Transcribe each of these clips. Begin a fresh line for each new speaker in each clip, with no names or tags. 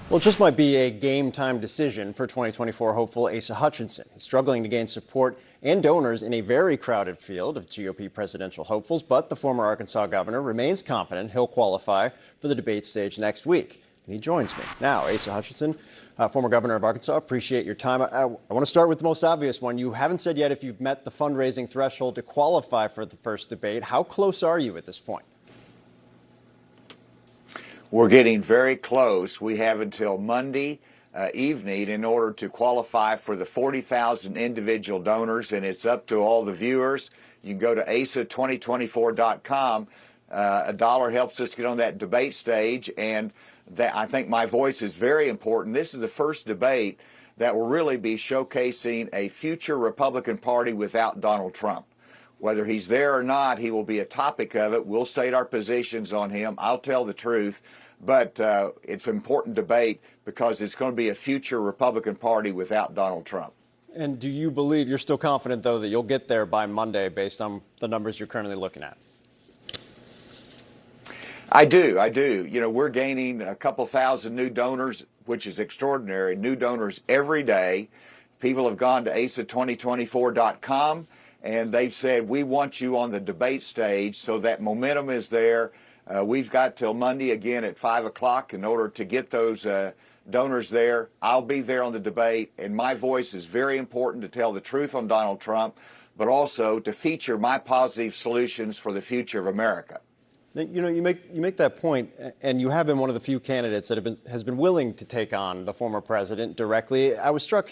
Well, it just might be a game-time decision for 2024 hopeful Asa Hutchinson. He's struggling to gain support and donors in a very crowded field of GOP presidential hopefuls, but the former Arkansas governor remains confident he'll qualify for the debate stage next week. And he joins me now. Asa Hutchinson, former governor of Arkansas, appreciate your time. I want to start with the most obvious one. You haven't said yet if you've met the fundraising threshold to qualify for the first debate. How close are you at this point?
We're getting very close. We have until Monday evening in order to qualify for the 40,000 individual donors, and it's up to all the viewers. You can go to asa2024.com. A dollar helps us get on that debate stage, and that I think my voice is very important. This is the first debate that will really be showcasing a future Republican Party without Donald Trump. Whether he's there or not, he will be a topic of it. We'll state our positions on him. I'll tell the truth. But it's an important debate because it's going to be a future Republican Party without Donald Trump.
And do you believe, you're still confident, though, that you'll get there by Monday based on the numbers you're currently looking at?
I do. You know, we're gaining a couple thousand new donors, which is extraordinary, new donors every day. People have gone to asa2024.com. And they've said, we want you on the debate stage, so that momentum is there. We've got till Monday again at 5 o'clock in order to get those donors there. I'll be there on the debate, and my voice is very important to tell the truth on Donald Trump, but also to feature my positive solutions for the future of America.
You know, you make that point, and you have been one of the few candidates that has been willing to take on the former president directly. I was struck,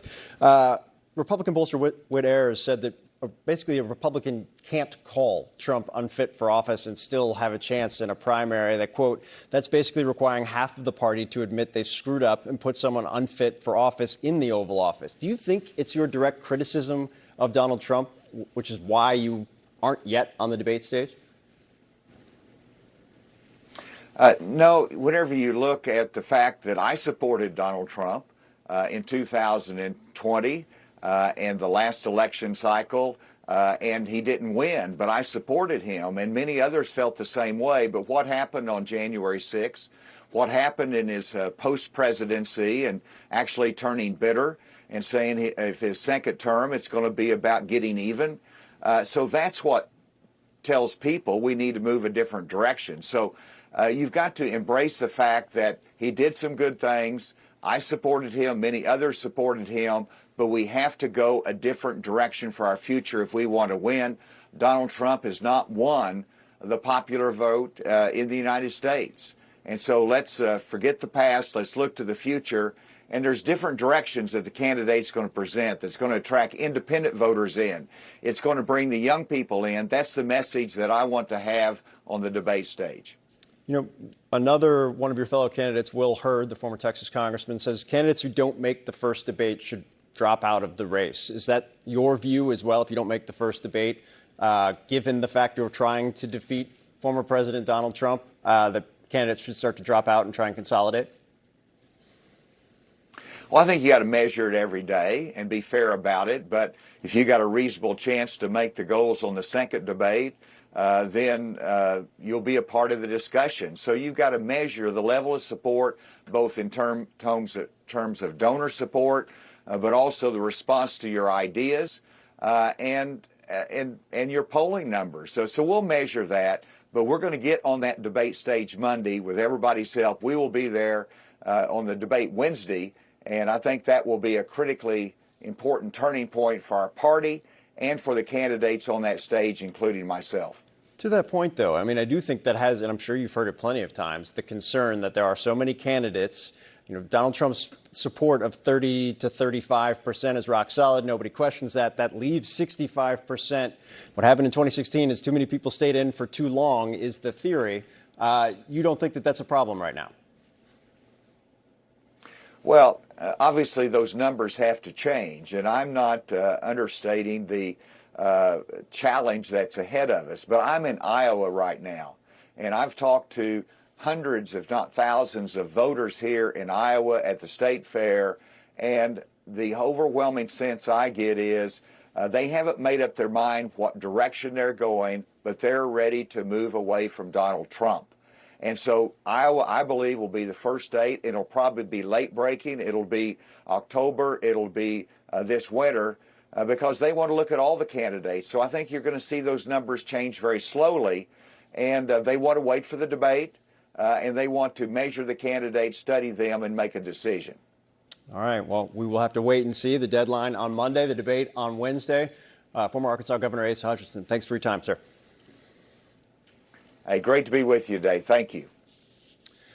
Republican pollster Whit Ayers said that basically a Republican can't call Trump unfit for office and still have a chance in a primary. That, quote, that's basically requiring half of the party to admit they screwed up and put someone unfit for office in the Oval Office. Do you think it's your direct criticism of Donald Trump, which is why you aren't yet on the debate stage?
No, whenever you look at the fact that I supported Donald Trump in 2020, and the last election cycle, and he didn't win, but I supported him, and many others felt the same way. But what happened on January 6th, what happened in his post-presidency and actually turning bitter and saying if his second term, it's going to be about getting even. So that's what tells people we need to move a different direction. So you've got to embrace the fact that he did some good things. I supported him, many others supported him, but we have to go a different direction for our future if we want to win. Donald Trump has not won the popular vote in the United States. And so let's forget the past, let's look to the future, and there's different directions that the candidate's going to present that's going to attract independent voters in. It's going to bring the young people in. That's the message that I want to have on the debate stage.
You know, another one of your fellow candidates, Will Hurd, the former Texas congressman, says candidates who don't make the first debate should drop out of the race. Is that your view as well, if you don't make the first debate, given the fact you're trying to defeat former President Donald Trump, that candidates should start to drop out and try and consolidate?
Well, I think you got to measure it every day and be fair about it. But if you got a reasonable chance to make the goals on the second debate, then you'll be a part of the discussion. So you've got to measure the level of support, both in terms of donor support, but also the response to your ideas and your polling numbers. So we'll measure that, but we're going to get on that debate stage Monday with everybody's help. We will be there on the debate Wednesday, and I think that will be a critically important turning point for our party and for the candidates on that stage, including myself.
To that point, though, I mean, I do think that has, and I'm sure you've heard it plenty of times, the concern that there are so many candidates. You know, Donald Trump's support of 30 to 35% is rock solid. Nobody questions that. That leaves 65%. What happened in 2016 is too many people stayed in for too long is the theory. You don't think that that's a problem right now?
Well, obviously those numbers have to change, and I'm not understating the challenge that's ahead of us. But I'm in Iowa right now, and I've talked to hundreds, if not thousands, of voters here in Iowa at the state fair, and the overwhelming sense I get is they haven't made up their mind what direction they're going, but they're ready to move away from Donald Trump. And so Iowa, I believe, will be the first state. It'll probably be late breaking. It'll be October. It'll be this winter because they want to look at all the candidates. So I think you're going to see those numbers change very slowly. And they want to wait for the debate, and they want to measure the candidates, study them, and make a decision.
All right. Well, we will have to wait and see. The deadline on Monday, the debate on Wednesday. Former Arkansas Governor Asa Hutchinson, thanks for your time, sir.
Hey, great to be with you today. Thank you.